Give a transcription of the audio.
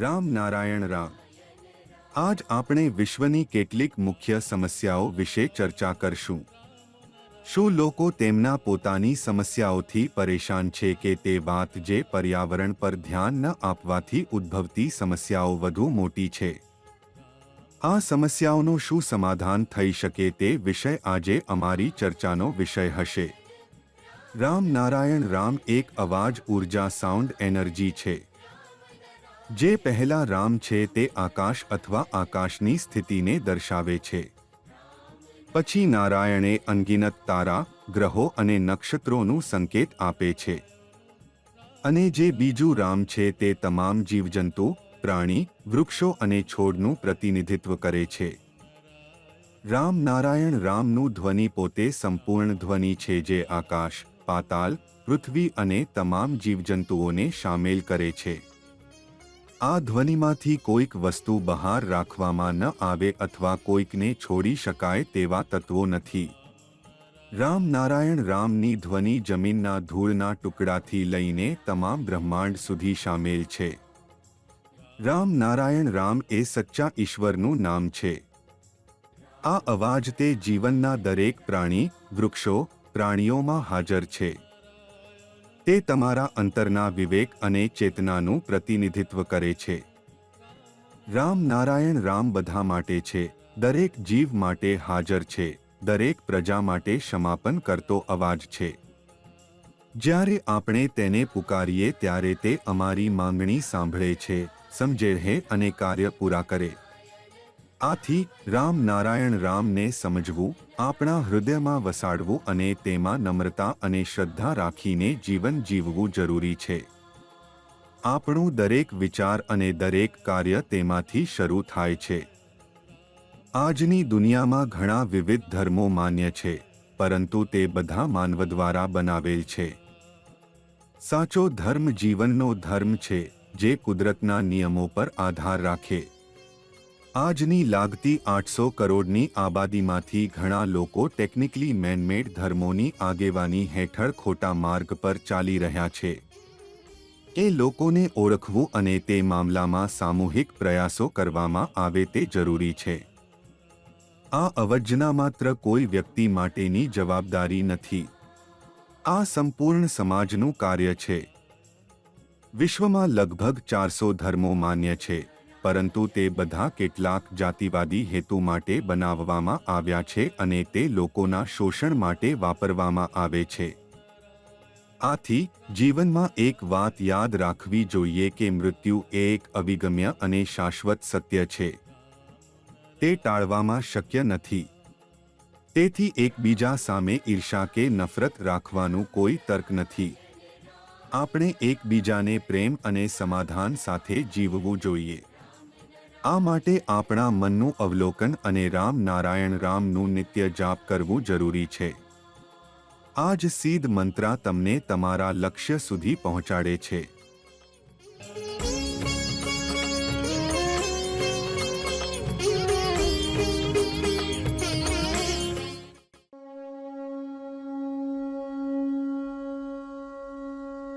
રામ નારાયણ રામ। આજ આપણે વિશ્વની કેટલીક મુખ્ય સમસ્યાઓ વિશે ચર્ચા કરશું। શું લોકો તેમના પોતાની સમસ્યાઓથી પરેશાન છે કે તે વાત જે પર્યાવરણ પર ધ્યાન ન આપવાથી ઉદ્ભવતી સમસ્યાઓ વધુ મોટી છે? આ સમસ્યાઓનું શું સમાધાન થઈ શકે તે વિષય આજે અમારી ચર્ચાનો વિષય હશે। રામ નારાયણ રામ એક અવાજ ઉર્જા સાઉન્ડ એનર્જી છે। જે પહેલા રામ છે તે આકાશ અથવા આકાશની સ્થિતિને દર્શાવે છે। પછી નારાયણે અનગિનત તારા, ગ્રહો અને નક્ષત્રોનું સંકેત આપે છે। અને જે બીજું રામ છે તે તમામ જીવજંતુ, પ્રાણી, વૃક્ષો અને છોડનું પ્રતિનિધિત્વ કરે છે। રામ નારાયણ રામનું ધ્વનિ પોતે સંપૂર્ણ ધ્વનિ છે જે આકાશ, પાતાલ, પૃથ્વી અને તમામ જીવજંતુઓને શામેલ કરે છે। આ ધ્વનિમાંથી કોઈક વસ્તુ બહાર રાખવામાં ન આવે અથવા કોઈકને છોડી શકાય તેવા તત્વો નથી। રામ નારાયણ રામની ધ્વનિ જમીનના ધૂળના ટુકડાથી લઈને તમામ બ્રહ્માંડ સુધી શામેલ છે। રામ નારાયણ રામ એ સચ્ચા ઈશ્વરનું નામ છે। આ અવાજ તે જીવનના દરેક પ્રાણી, વૃક્ષો, પ્રાણીઓમાં હાજર છે। તે તમારા અંતરના વિવેક અને ચેતનાનું પ્રતિનિધિત્વ કરે છે। રામ નારાયણ રામ બધા માટે છે, દરેક જીવ માટે હાજર છે, દરેક પ્રજા માટે ક્ષમાપન કરતો અવાજ છે। જ્યારે આપણે તેને પુકારીએ ત્યારે તે અમારી માંગણી સાંભળે છે, સમજે છે અને કાર્ય પૂરા કરે। આથી રામ નારાયણ રામને સમજવું, આપણા હૃદયમાં વસાડવું અને તેમાં નમ્રતા અને શ્રદ્ધા રાખીને જીવન જીવવું જરૂરી છે। આપણું દરેક વિચાર અને દરેક કાર્ય તેમાંથી શરૂ થાય છે। આજની દુનિયામાં ઘણા વિવિધ ધર્મો માન્ય છે, પરંતુ તે બધા માનવ દ્વારા બનાવેલ છે। સાચો ધર્મ જીવનનો ધર્મ છે, જે કુદરતના નિયમો પર આધાર રાખે। આજની લાગતી 800 કરોડની આબાદીમાંથી ઘણા લોકો ટેકનિકલી મેનમેડ ધર્મોની આગેવાની હેઠળ ખોટા માર્ગ પર ચાલી રહ્યા છે। એ લોકોને ઓળખવું અને તે મામલામાં સામૂહિક પ્રયાસો કરવામાં આવે તે જરૂરી છે। આ અવજ્ઞા માત્ર કોઈ વ્યક્તિ માટેની જવાબદારી નથી, આ સંપૂર્ણ સમાજનું કાર્ય છે। વિશ્વમાં લગભગ 400 ધર્મો માન્ય છે, પરંતુ તે બધા કેટલાક જાતિવાદી હેતુ માટે બનાવવામાં આવ્યા છે અને તે લોકોના શોષણ માટે વાપરવામાં આવે છે। આથી જીવનમાં એક વાત યાદ રાખવી જોઈએ કે મૃત્યુ એ એક અવિગમ્ય અને શાશ્વત સત્ય છે। તે ટાળવામાં શક્ય નથી। તેથી એકબીજા સામે ઈર્ષા કે નફરત રાખવાનું કોઈ તર્ક નથી। આપણે એકબીજાને પ્રેમ અને સમાધાન સાથે જીવવું જોઈએ। આ માટે આપણા મનનું અવલોકન અને રામ નારાયણ રામનું નિત્ય જાપ કરવું જરૂરી છે। આ જ સિદ્ધ મંત્ર તમને તમારા લક્ષ્ય સુધી પહોંચાડે છે।